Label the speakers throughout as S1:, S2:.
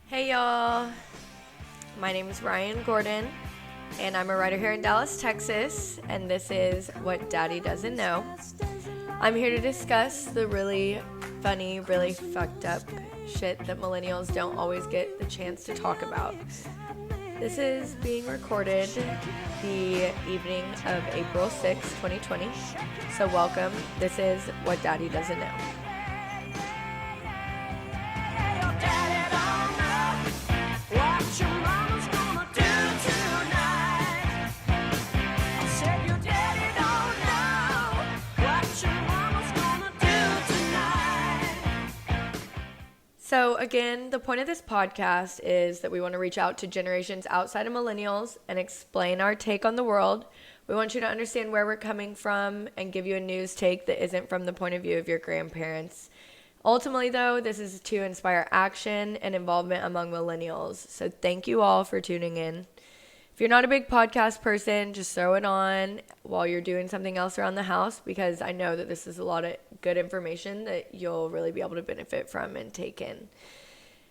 S1: Hey y'all, my name is Ryan Gordon, and I'm a writer here in Dallas, Texas, and this is What Daddy Doesn't Know. I'm here to discuss the really funny, really fucked up shit that millennials don't always get the chance to talk about. This is being recorded the evening of April 6, 2020, so welcome. This is What Daddy Doesn't Know. So again, the point of this podcast is that we want to reach out to generations outside of millennials and explain our take on the world. We want you to understand where we're coming from and give you a news take that isn't from the point of view of your grandparents. Ultimately, though, this is to inspire action and involvement among millennials. So thank you all for tuning in. If you're not a big podcast person, just throw it on while you're doing something else around the house, because I know that this is a lot of good information that you'll really be able to benefit from and take in.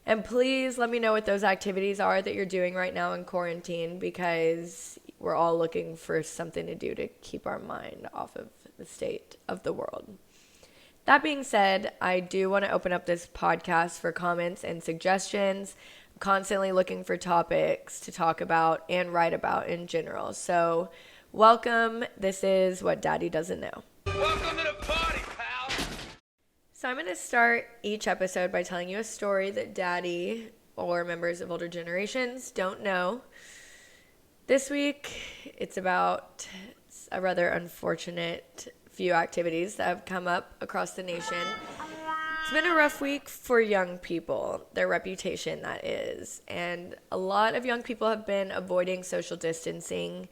S1: And please let me know what those activities are that you're doing right now in quarantine, because we're all looking for something to do to keep our mind off of the state of the world. That being said, I do want to open up this podcast for comments and suggestions. I'm constantly looking for topics to talk about and write about in general. So, welcome. This is What Daddy Doesn't Know.
S2: Welcome to the party, pal.
S1: So I'm going to start each episode by telling you a story that Daddy or members of older generations don't know. This week, it's about a rather unfortunate few activities that have come up across the nation. It's been a rough week for young people, their reputation that is, and a lot of young people have been avoiding social distancing.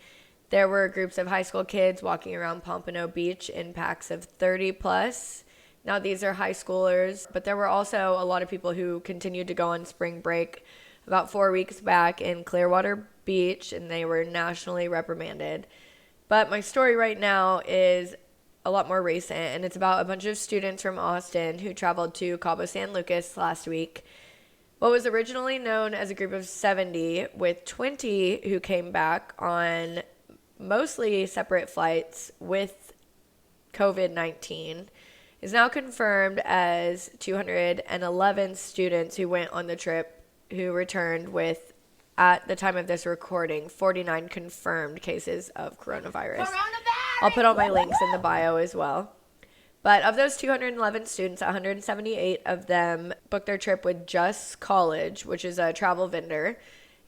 S1: There were groups of high school kids walking around Pompano Beach in packs of 30 plus. Now these are high schoolers, but there were also a lot of people who continued to go on spring break about 4 weeks back in Clearwater Beach, and they were nationally reprimanded. But my story right now is a lot more recent, and it's about a bunch of students from Austin who traveled to Cabo San Lucas last week. What was originally known as a group of 70, with 20 who came back on mostly separate flights with COVID-19, is now confirmed as 211 students who went on the trip who returned with, at the time of this recording, 49 confirmed cases of coronavirus. I'll put all my links in the bio as well. But of those 211 students, 178 of them booked their trip with JusCollege, which is a travel vendor.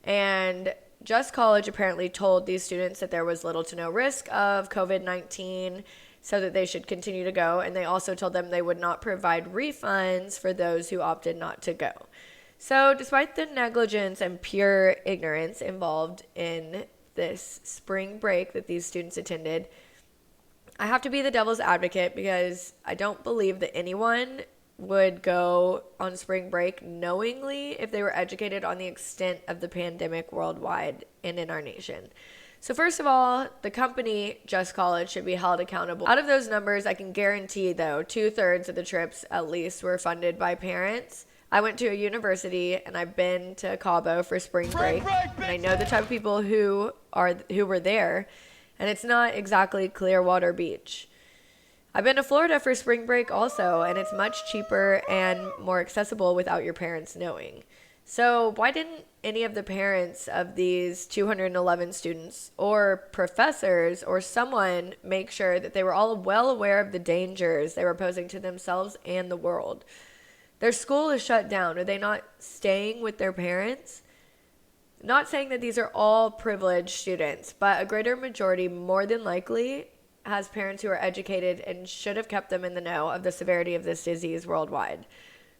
S1: And JusCollege apparently told these students that there was little to no risk of COVID-19, so that they should continue to go. And they also told them they would not provide refunds for those who opted not to go. So despite the negligence and pure ignorance involved in this spring break that these students attended, I have to be the devil's advocate, because I don't believe that anyone would go on spring break knowingly if they were educated on the extent of the pandemic worldwide and in our nation. So first of all, the company, JusCollege, should be held accountable. Out of those numbers, I can guarantee, though, 2/3 of the trips at least were funded by parents. I went to a university, and I've been to Cabo for spring break, and I know the type of people who were there, and it's not exactly Clearwater Beach. I've been to Florida for spring break also, and it's much cheaper and more accessible without your parents knowing. So why didn't any of the parents of these 211 students or professors or someone make sure that they were all well aware of the dangers they were posing to themselves and the world? Their school is shut down. Are they not staying with their parents? Not saying that these are all privileged students, but a greater majority, more than likely, has parents who are educated and should have kept them in the know of the severity of this disease worldwide.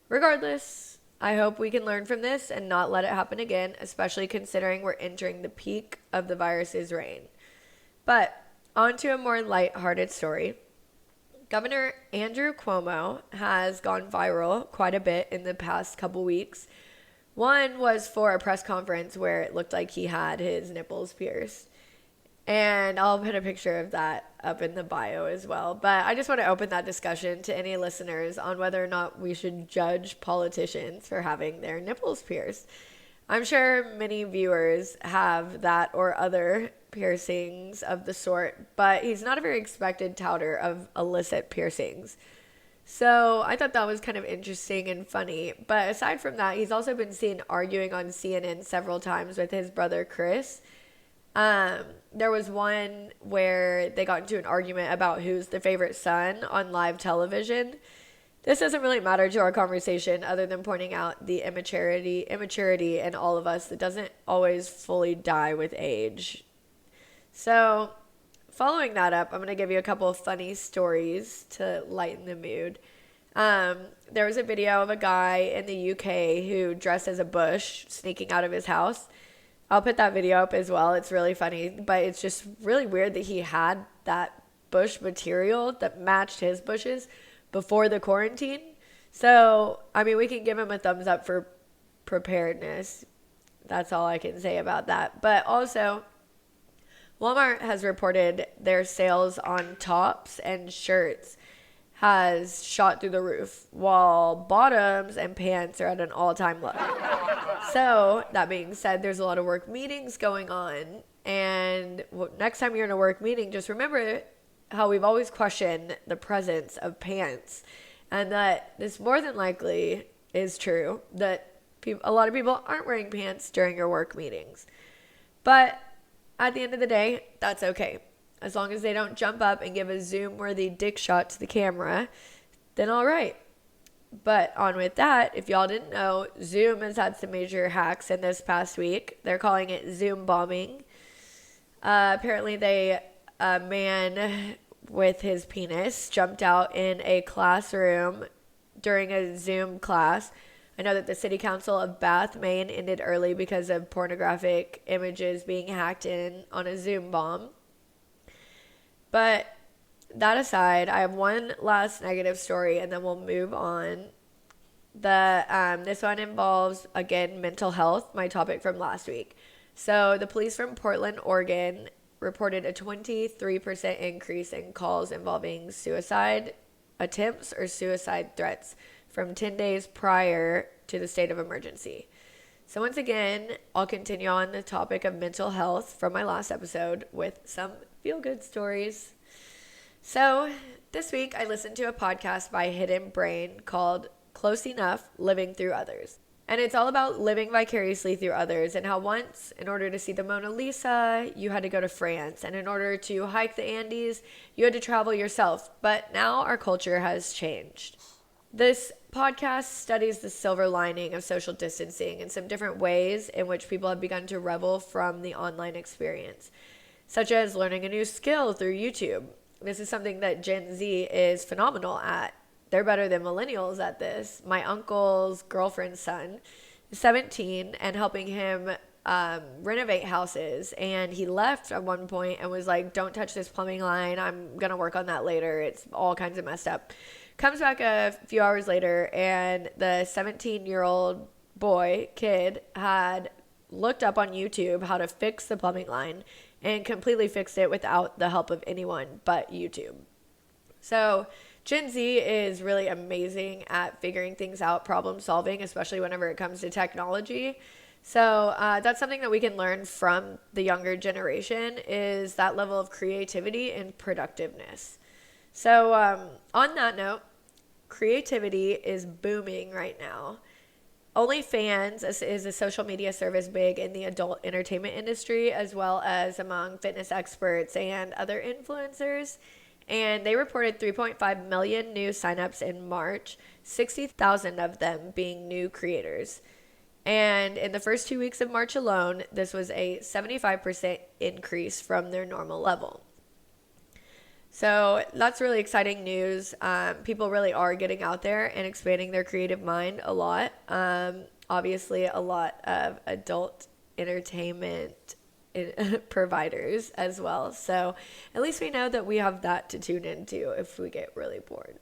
S1: Regardless, I hope we can learn from this and not let it happen again, especially considering we're entering the peak of the virus's reign. But on to a more lighthearted story. Governor Andrew Cuomo has gone viral quite a bit in the past couple weeks. One was for a press conference where it looked like he had his nipples pierced. And I'll put a picture of that up in the bio as well. But I just want to open that discussion to any listeners on whether or not we should judge politicians for having their nipples pierced. I'm sure many viewers have that or other piercings of the sort, but he's not a very expected touter of illicit piercings. So I thought that was kind of interesting and funny. But aside from that, he's also been seen arguing on CNN several times with his brother Chris. There was one where they got into an argument about who's the favorite son on live television. This doesn't really matter to our conversation other than pointing out the immaturity in all of us that doesn't always fully die with age. So following that up, I'm going to give you a couple of funny stories to lighten the mood. There was a video of a guy in the UK who dressed as a bush sneaking out of his house. I'll put that video up as well. It's really funny, but it's just really weird that he had that bush material that matched his bushes before the quarantine. So, I mean, we can give him a thumbs up for preparedness. That's all I can say about that. But also, Walmart has reported their sales on tops and shirts has shot through the roof, while bottoms and pants are at an all-time low. So, that being said, there's a lot of work meetings going on, and next time you're in a work meeting, just remember how we've always questioned the presence of pants, and that this more than likely is true, that a lot of people aren't wearing pants during your work meetings. But at the end of the day, that's okay. As long as they don't jump up and give a Zoom-worthy dick shot to the camera, then all right. But on with that, if y'all didn't know, Zoom has had some major hacks in this past week. They're calling it Zoom bombing. Apparently, a man with his penis jumped out in a classroom during a Zoom class. I know that the City Council of Bath, Maine ended early because of pornographic images being hacked in on a Zoom bomb. But that aside, I have one last negative story and then we'll move on. This one involves, again, mental health, my topic from last week. So the police from Portland, Oregon reported a 23% increase in calls involving suicide attempts or suicide threats from 10 days prior to the state of emergency. So once again, I'll continue on the topic of mental health from my last episode with some feel-good stories. So this week, I listened to a podcast by Hidden Brain called Close Enough, Living Through Others. And it's all about living vicariously through others and how once, in order to see the Mona Lisa, you had to go to France. And in order to hike the Andes, you had to travel yourself. But now our culture has changed. This podcast studies the silver lining of social distancing and some different ways in which people have begun to revel from the online experience, such as learning a new skill through YouTube. This is something that Gen Z is phenomenal at. They're better than millennials at this. My uncle's girlfriend's son is 17 and helping him renovate houses. And he left at one point and was like, don't touch this plumbing line. I'm going to work on that later. It's all kinds of messed up. Comes back a few hours later and the 17-year-old kid had looked up on YouTube how to fix the plumbing line and completely fixed it without the help of anyone but YouTube. So Gen Z is really amazing at figuring things out, problem solving, especially whenever it comes to technology. So that's something that we can learn from the younger generation is that level of creativity and productiveness. So on that note, creativity is booming right now. OnlyFans is a social media service big in the adult entertainment industry, as well as among fitness experts and other influencers. And they reported 3.5 million new signups in March, 60,000 of them being new creators. And in the first 2 weeks of March alone, this was a 75% increase from their normal level. So that's really exciting news. People really are getting out there and expanding their creative mind a lot. Obviously, a lot of adult entertainment providers as well. So at least we know that we have that to tune into if we get really bored.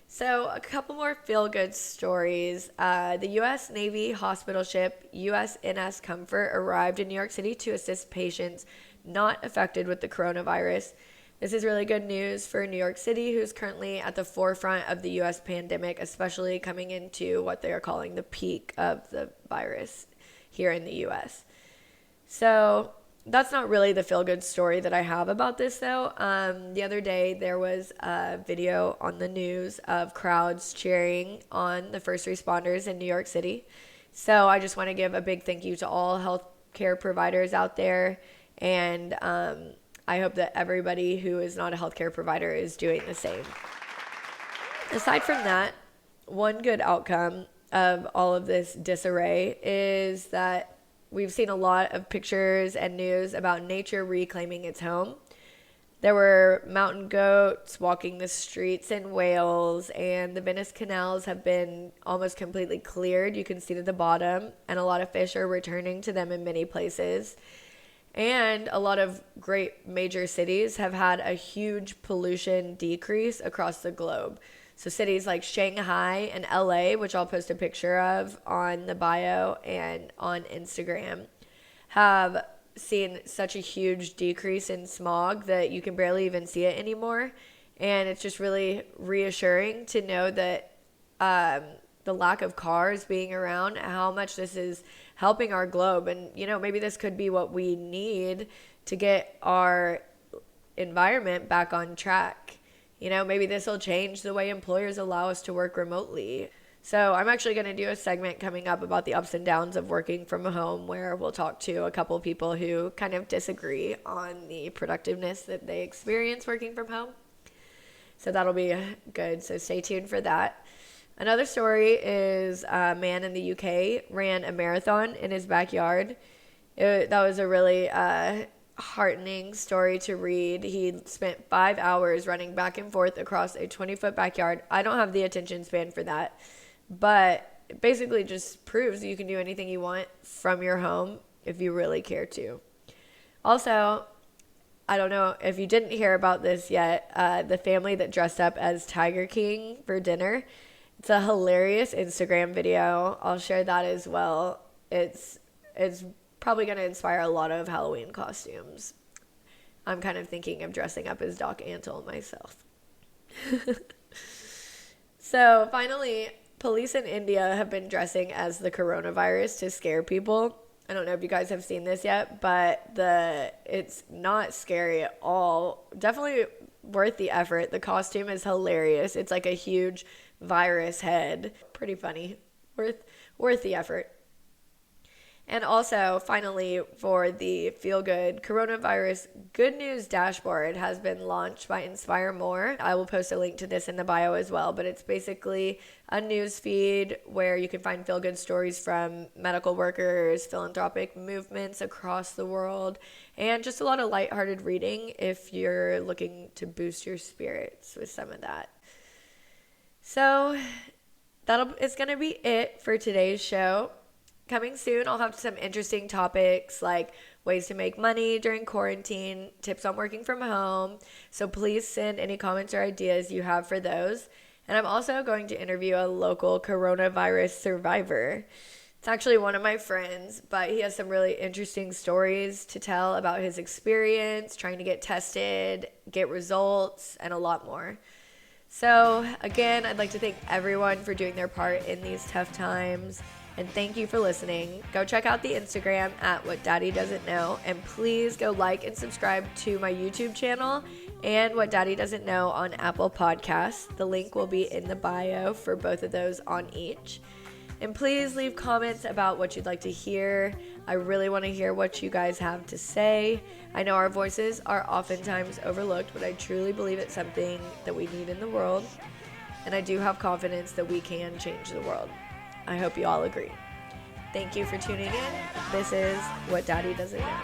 S1: So a couple more feel-good stories. The U.S. Navy hospital ship USNS Comfort arrived in New York City to assist patients not affected with the coronavirus. This is really good news for New York City, who's currently at the forefront of the U.S. pandemic, especially coming into what they are calling the peak of the virus here in the U.S. So that's not really the feel-good story that I have about this, though. The other day, there was a video on the news of crowds cheering on the first responders in New York City. So I just want to give a big thank you to all healthcare providers out there, and I hope that everybody who is not a healthcare provider is doing the same. Aside from that, one good outcome of all of this disarray is that we've seen a lot of pictures and news about nature reclaiming its home. There were mountain goats walking the streets in Wales, and the Venice canals have been almost completely cleared. You can see to the bottom, and a lot of fish are returning to them in many places. And a lot of great major cities have had a huge pollution decrease across the globe. So cities like Shanghai and LA, which I'll post a picture of on the bio and on Instagram, have seen such a huge decrease in smog that you can barely even see it anymore. And it's just really reassuring to know that the lack of cars being around, how much this is helping our globe. And, maybe this could be what we need to get our environment back on track. Maybe this will change the way employers allow us to work remotely. So I'm actually going to do a segment coming up about the ups and downs of working from home, where we'll talk to a couple people who kind of disagree on the productiveness that they experience working from home. So that'll be good. So stay tuned for that. Another story is a man in the UK ran a marathon in his backyard. That was a really heartening story to read. He spent 5 hours running back and forth across a 20-foot backyard. I don't have the attention span for that, but it basically just proves that you can do anything you want from your home if you really care to. Also, I don't know if you didn't hear about this yet, the family that dressed up as Tiger King for dinner. It's a hilarious Instagram video. I'll share that as well. It's probably going to inspire a lot of Halloween costumes. I'm kind of thinking of dressing up as Doc Antle myself. So finally, police in India have been dressing as the coronavirus to scare people. I don't know if you guys have seen this yet, but it's not scary at all. Definitely worth the effort. The costume is hilarious. It's like a huge virus head. Pretty funny. Worth the effort. And also, finally, for the feel-good coronavirus good news dashboard has been launched by Inspire More. I will post a link to this in the bio as well, but it's basically a news feed where you can find feel-good stories from medical workers, philanthropic movements across the world, and just a lot of lighthearted reading if you're looking to boost your spirits with some of that. So it's going to be it for today's show. Coming soon, I'll have some interesting topics like ways to make money during quarantine, tips on working from home. So please send any comments or ideas you have for those. And I'm also going to interview a local coronavirus survivor. It's actually one of my friends, but he has some really interesting stories to tell about his experience, trying to get tested, get results, and a lot more. So again, I'd like to thank everyone for doing their part in these tough times. And thank you for listening. Go check out the Instagram at What Daddy Doesn't Know. And please go like and subscribe to my YouTube channel and What Daddy Doesn't Know on Apple Podcasts. The link will be in the bio for both of those on each. And please leave comments about what you'd like to hear. I really want to hear what you guys have to say. I know our voices are oftentimes overlooked, but I truly believe it's something that we need in the world. And I do have confidence that we can change the world. I hope you all agree. Thank you for tuning in. This is What Daddy Doesn't Know.